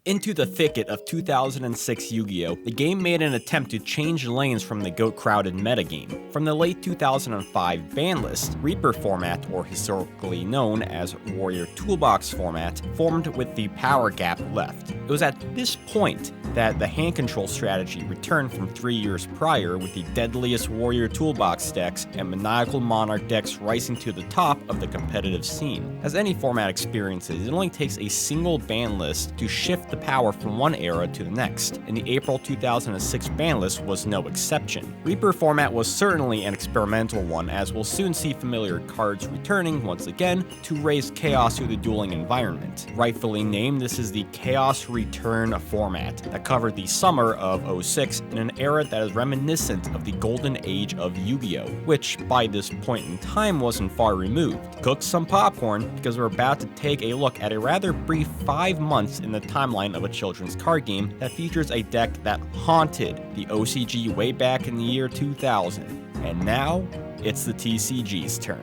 Into the thicket of 2006 Yu-Gi-Oh!, the game made an attempt to change lanes from the GOAT-crowded metagame. From the late 2005 banlist, Reaper format, or historically known as Warrior Toolbox format, formed with the power gap left. It was at this point that the hand control strategy returned from 3 years prior, with the deadliest Warrior Toolbox decks and maniacal Monarch decks rising to the top of the competitive scene. As any format experiences, it only takes a single banlist to shift the power from one era to the next, and the April 2006 banlist was no exception. Reaper format was certainly an experimental one, as we'll soon see familiar cards returning once again to raise chaos through the dueling environment. Rightfully named, this is the Chaos Return format that covered the summer of '06 in an era that is reminiscent of the golden age of Yu-Gi-Oh!, which by this point in time wasn't far removed. Cook some popcorn, because we're about to take a look at a rather brief 5 months in the timeline of a children's card game that features a deck that haunted the OCG way back in the year 2000. And now, it's the TCG's turn.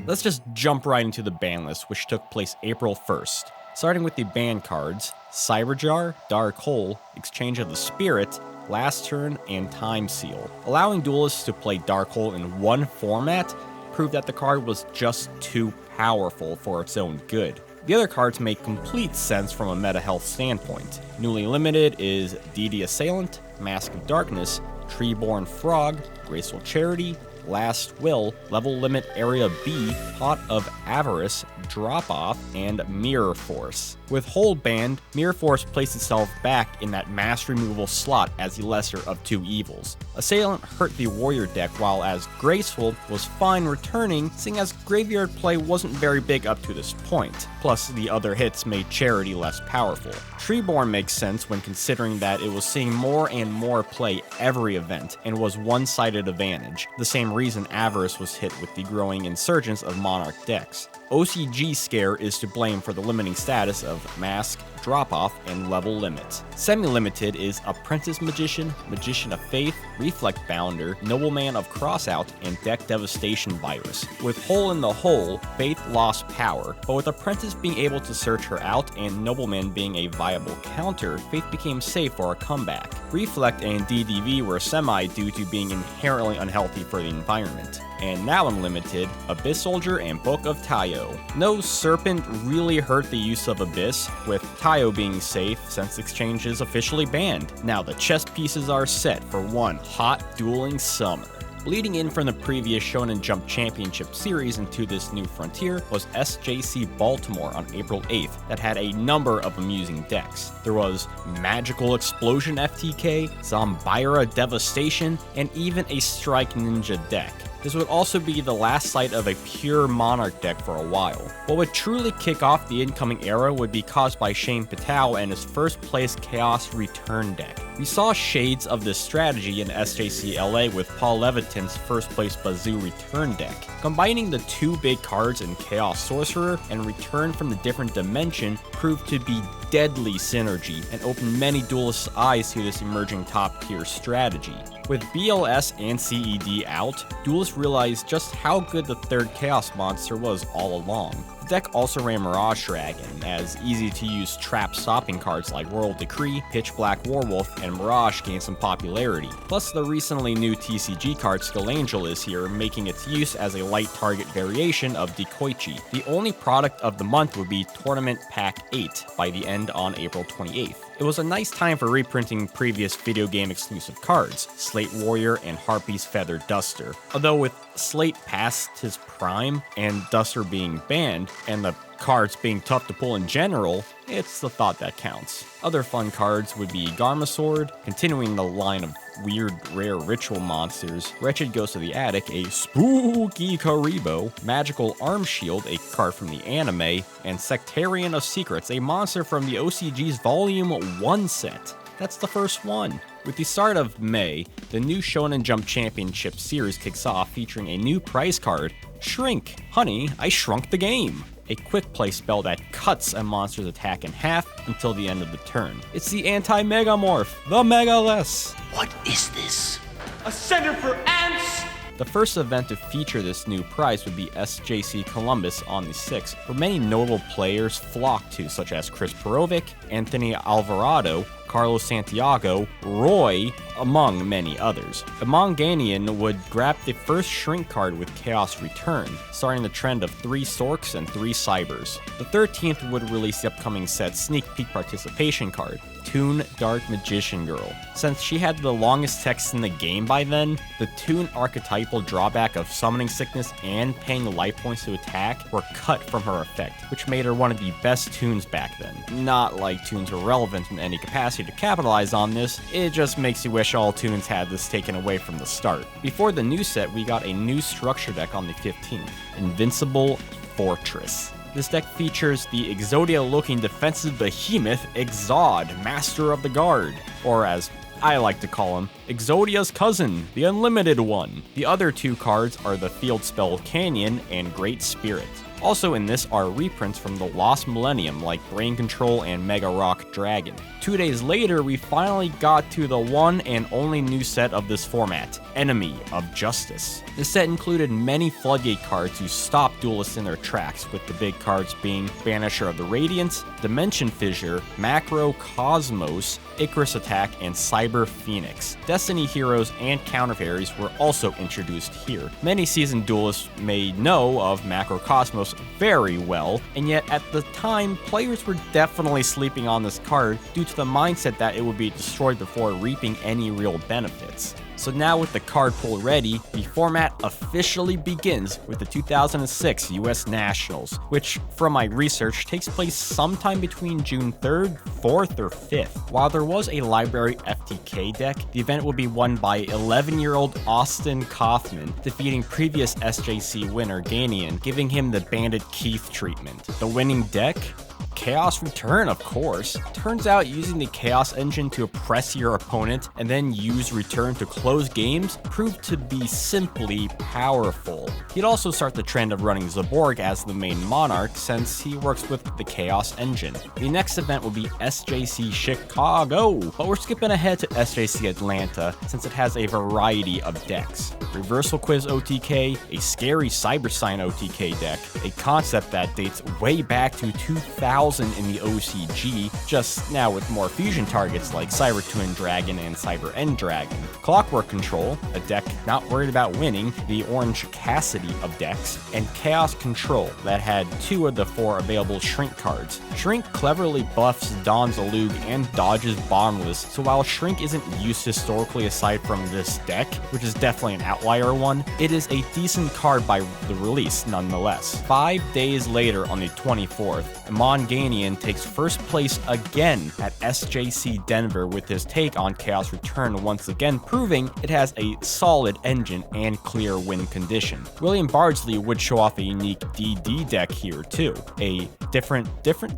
Let's just jump right into the ban list, which took place April 1st. Starting with the ban cards, Cyberjar, Dark Hole, Exchange of the Spirit, Last Turn, and Time Seal. Allowing duelists to play Dark Hole in one format proved that the card was just too powerful for its own good. The other cards make complete sense from a meta health standpoint. Newly limited is DD Assailant, Mask of Darkness, Treeborn Frog, Graceful Charity, Last Will, Level Limit Area B, Pot of Avarice, Drop Off, and Mirror Force. With Hold banned, Mirror Force placed itself back in that mass removal slot as the lesser of two evils. Assailant hurt the Warrior deck, while as Graceful was fine returning, seeing as graveyard play wasn't very big up to this point. Plus, the other hits made Charity less powerful. Treeborn makes sense when considering that it was seeing more and more play every event, and was one-sided advantage, the same reason Avarice was hit with the growing insurgence of Monarch decks. OCG Scare is to blame for the limiting status of Mask, Drop Off, and Level Limit. Semi-limited is Apprentice Magician, Magician of Faith, Reflect Bounder, Nobleman of Crossout, and Deck Devastation Virus. With Hole in the Hole, Faith lost power, but with Apprentice being able to search her out and Nobleman being a viable counter, Faith became safe for a comeback. Reflect and DDV were semi due to being inherently unhealthy for the environment. And now unlimited, Abyss Soldier and Book of Tayo. No Serpent really hurt the use of Abyss, with Tayo being safe since Exchange is officially banned. Now the chess pieces are set for one hot dueling summer. Leading in from the previous Shonen Jump Championship series into this new frontier was SJC Baltimore on April 8th that had a number of amusing decks. There was Magical Explosion FTK, Zombira Devastation, and even a Strike Ninja deck. This would also be the last sight of a pure Monarch deck for a while. What would truly kick off the incoming era would be caused by Shane Patel and his first place Chaos Return deck. We saw shades of this strategy in SJC LA with Paul Leviton's first place Bazoo Return deck. Combining the two big cards in Chaos Sorcerer and Return from the Different Dimension proved to be deadly synergy and opened many duelists' eyes to this emerging top tier strategy. With BLS and CED out, duelists realized just how good the third Chaos monster was all along. The deck also ran Mirage Dragon, as easy-to-use trap-stopping cards like Royal Decree, Pitch Black Warwolf, and Mirage gained some popularity. Plus, the recently new TCG card Skull Angel is here, making its use as a light target variation of Dekoichi. The only product of the month would be Tournament Pack 8 by the end on April 28th. It was a nice time for reprinting previous video game exclusive cards, Slate Warrior and Harpy's Feather Duster. Although with Slate past his prime and Duster being banned, and the cards being tough to pull in general, it's the thought that counts. Other fun cards would be Garma Sword, continuing the line of weird rare ritual monsters, Wretched Ghost of the Attic, a spooky Karibo, Magical Arm Shield, a card from the anime, and Sectarian of Secrets, a monster from the OCG's Volume 1 set. That's the first one. With the start of May, the new Shonen Jump Championship series kicks off featuring a new prize card, Shrink. Honey, I shrunk the game. A quick play spell that cuts a monster's attack in half until the end of the turn. It's the anti-Megamorph, the Megaless. What is this? A center for ants? The first event to feature this new prize would be SJC Columbus on the 6th, where many notable players flocked to, such as Chris Perovic, Anthony Alvarado, Carlos Santiago, Roy, among many others. Amon Ganian would grab the first Shrink card with Chaos Return, starting the trend of 3 Sorks and 3 Cybers. The 13th would release the upcoming set Sneak Peek Participation card, Toon Dark Magician Girl. Since she had the longest text in the game by then, the Toon archetypal drawback of Summoning Sickness and paying life points to attack were cut from her effect, which made her one of the best Toons back then. Not like Toons were relevant in any capacity to capitalize on this, it just makes you wish all Toons had this taken away from the start. Before the new set, we got a new structure deck on the 15th, Invincible Fortress. This deck features the Exodia-looking defensive behemoth Exod, Master of the Guard, or as I like to call him, Exodia's cousin, the Unlimited One. The other 2 cards are the Field Spell Canyon and Great Spirit. Also in this are reprints from the Lost Millennium like Brain Control and Mega Rock Dragon. 2 days later, we finally got to the one and only new set of this format, Enemy of Justice. This set included many Floodgate cards to stop duelists in their tracks, with the big cards being Banisher of the Radiance, Dimension Fissure, Macro Cosmos, Icarus Attack, and Cyber Phoenix. Destiny heroes and counter fairies were also introduced here. Many seasoned duelists may know of Macro Cosmos very well, and yet at the time, players were definitely sleeping on this card due to the mindset that it would be destroyed before reaping any real benefits. So now with the card pool ready, the format officially begins with the 2006 US Nationals, which from my research takes place sometime between June 3rd, 4th, or 5th. While there was a library FTK deck, the event will be won by 11-year-old Austin Kaufman, defeating previous SJC winner Ganian, giving him the Bandit Keith treatment. The winning deck? Chaos Return, of course. Turns out using the Chaos engine to oppress your opponent and then use Return to close games proved to be simply powerful. He'd also start the trend of running Zaborg as the main monarch since he works with the Chaos engine. The next event will be SJC Chicago, but we're skipping ahead to SJC Atlanta since it has a variety of decks. Reversal Quiz OTK, a scary Cyber Sign OTK deck, a concept that dates way back to 2000 in the OCG, just now with more fusion targets like Cyber Twin Dragon and Cyber End Dragon. Clockwork Control, a deck not worried about winning, the Orange Cassidy of decks, and Chaos Control that had 2 of the 4 available Shrink cards. Shrink cleverly buffs Dawn Zalug and dodges Banlist, so while Shrink isn't used historically aside from this deck, which is definitely an outlier one, it is a decent card by the release nonetheless. 5 days later on the 24th, Amon Ganian takes first place again at SJC Denver with his take on Chaos Return, once again proving it has a solid engine and clear win condition. William Bardsley would show off a unique DD deck here too, a different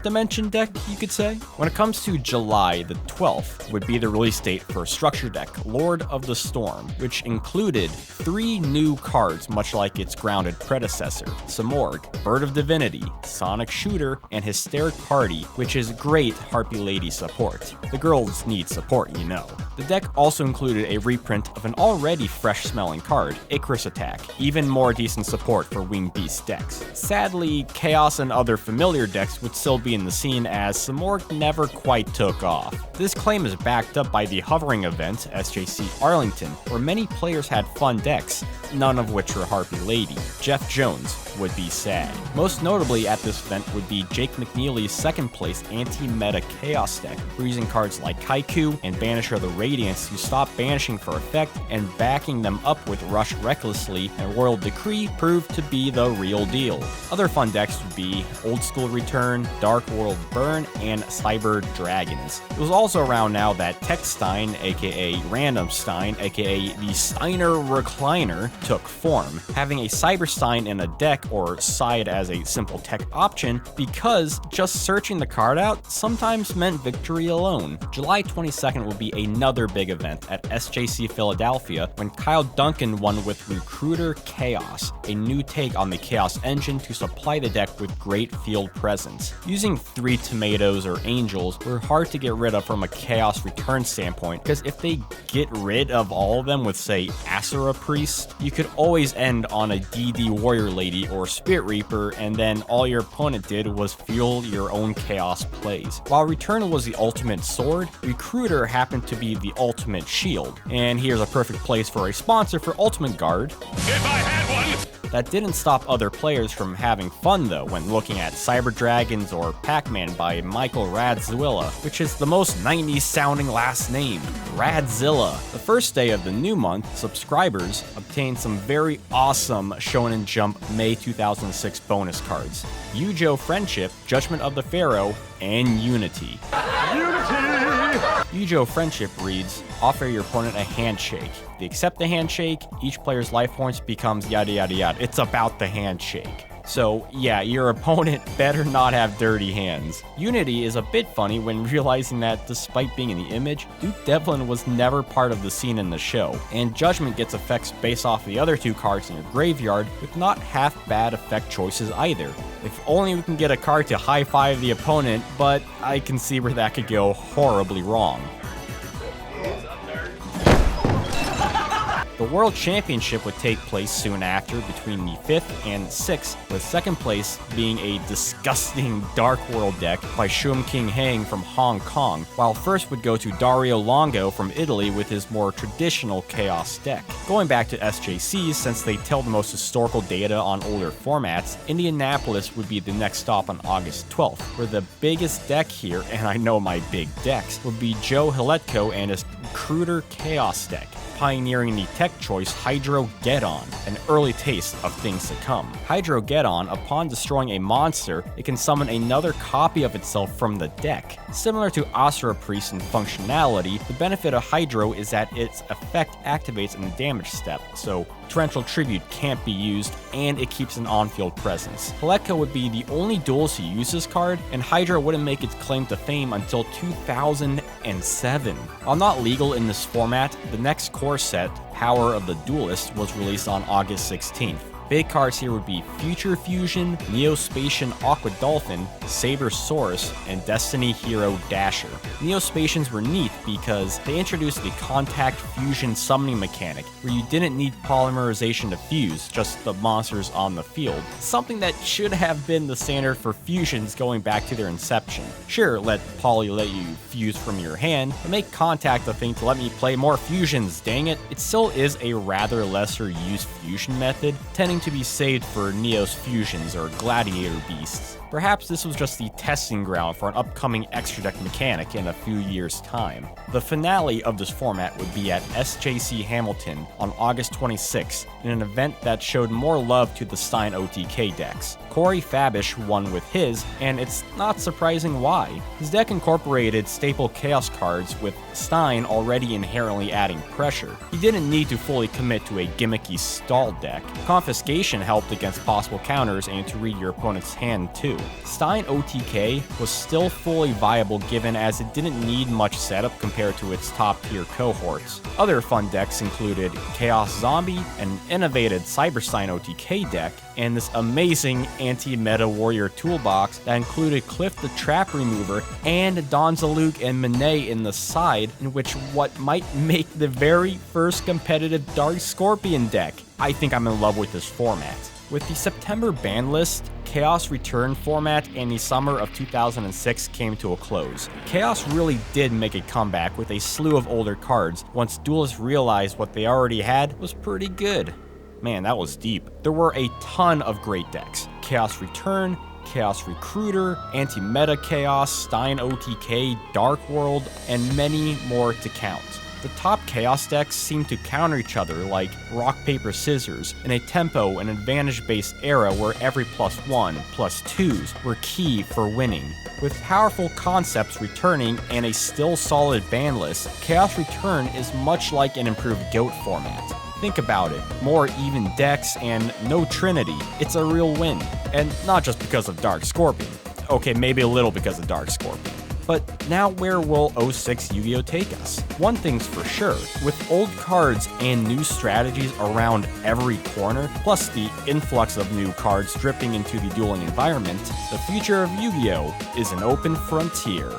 dimension deck, you could say. When it comes to July the 12th would be the release date for Structure Deck Lord of the Storm, which included 3 new cards much like its grounded predecessor, Samorg, Bird of Divinity, Sonic Shooter, and Hysteric Party, which is great Harpy Lady support. The girls need support, you know. The deck also included a reprint of an already fresh-smelling card, Icarus Attack, even more decent support for Winged Beast decks. Sadly, Chaos and other familiar decks would still be in the scene as Samorg never quite took off. This claim is backed up by the hovering event, SJC Arlington, where many players had fun decks, none of which were Harpy Lady. Jeff Jones would be sad. Most notably at this event would be Jake McNeely's second place anti-meta Chaos deck, where using cards like Kaiku and Banisher of the Radiance to stop banishing for effect and backing them up with Rush Recklessly and Royal Decree proved to be the real deal. Other fun decks would be Old School Return, Dark World Burn, and Cyber Dragons. It was also around now that Techstein, aka Random Stein, aka the Steiner Recliner, took form, having a Cyber Stein in a deck or side as a simple tech option because just just searching the card out sometimes meant victory alone. July 22nd will be another big event at SJC Philadelphia when Kyle Duncan won with Recruiter Chaos, a new take on the Chaos engine to supply the deck with great field presence. Using 3 tomatoes or angels were hard to get rid of from a Chaos return standpoint, because if they get rid of all of them with, say, Asura Priest, you could always end on a DD Warrior Lady or Spirit Reaper, and then all your opponent did was fuel your own Chaos plays. While Return was the ultimate sword, Recruiter happened to be the ultimate shield. And here's a perfect place for a sponsor for Ultimate Guard. If I had one! That didn't stop other players from having fun though when looking at Cyber Dragons or Pac-Man by Michael Radzilla, which is the most 90s sounding last name, Radzilla. The first day of the new month, subscribers obtained some very awesome Shonen Jump May 2006 bonus cards: Yugioh Friendship, Judgment of the Pharaoh, and Unity. Yugioh Friendship reads, offer your opponent a handshake. If they accept the handshake, each player's life points becomes yada yada yada. It's about the handshake. So yeah, your opponent better not have dirty hands. Unity is a bit funny when realizing that despite being in the image, Duke Devlin was never part of the scene in the show, and Judgment gets effects based off the other 2 cards in your graveyard with not half bad effect choices either. If only we can get a card to high-five the opponent, but I can see where that could go horribly wrong. The World Championship would take place soon after between the 5th and 6th, with 2nd place being a disgusting Dark World deck by Shum King Hang from Hong Kong, while 1st would go to Dario Longo from Italy with his more traditional Chaos deck. Going back to SJCs, since they tell the most historical data on older formats, Indianapolis would be the next stop on August 12th, where the biggest deck here, and I know my big decks, would be Joe Hiletko and his Recruiter Chaos deck, pioneering the tech choice Hydro Geddon, an early taste of things to come. Hydro Geddon, upon destroying a monster, it can summon another copy of itself from the deck. Similar to Asura Priest in functionality, the benefit of Hydro is that its effect activates in the damage step, so Torrential Tribute can't be used, and it keeps an on-field presence. Hiletko would be the only duelist to use this card, and Hydra wouldn't make its claim to fame until 2007. While not legal in this format, the next core set, Power of the Duelist, was released on August 16th. Big cards here would be Future Fusion, Neospatian Aqua Dolphin, Saber Source, and Destiny Hero Dasher. Neospatians were neat because they introduced the contact fusion summoning mechanic, where you didn't need polymerization to fuse, just the monsters on the field. Something that should have been the standard for fusions going back to their inception. Sure, let Poly let you fuse from your hand, but make contact the thing to let me play more fusions, dang it. It still is a rather lesser used fusion method, tending to be saved for Neos fusions or gladiator beasts. Perhaps this was just the testing ground for an upcoming extra deck mechanic in a few years' time. The finale of this format would be at SJC Hamilton on August 26th, in an event that showed more love to the Stein OTK decks. Corey Fabish won with his, and it's not surprising why. His deck incorporated staple Chaos cards, with Stein already inherently adding pressure. He didn't need to fully commit to a gimmicky stall deck. Confiscation helped against possible counters and to read your opponent's hand too. Stein OTK was still fully viable given as it didn't need much setup compared to its top tier cohorts. Other fun decks included Chaos Zombie, an innovative Cyberstein OTK deck, and this amazing anti-meta warrior toolbox that included Cliff the Trap Remover and Donzaluk and Monet in the side, in which what might make the very first competitive Dark Scorpion deck. I think I'm in love with this format. With the September ban list, Chaos Return format and the summer of 2006 came to a close. Chaos really did make a comeback with a slew of older cards once duelists realized what they already had was pretty good. Man, that was deep. There were a ton of great decks. Chaos Return, Chaos Recruiter, Anti-Meta Chaos, Stein OTK, Dark World, and many more to count. The top Chaos decks seem to counter each other like rock, paper, scissors in a tempo and advantage-based era where every +1, +2s were key for winning. With powerful concepts returning and a still solid ban list, Chaos Return is much like an improved GOAT format. Think about it, more even decks and no Trinity. It's a real win. And not just because of Dark Scorpion. Okay, maybe a little because of Dark Scorpion. But now where will 06 Yu-Gi-Oh! Take us? One thing's for sure, with old cards and new strategies around every corner, plus the influx of new cards dripping into the dueling environment, the future of Yu-Gi-Oh! Is an open frontier.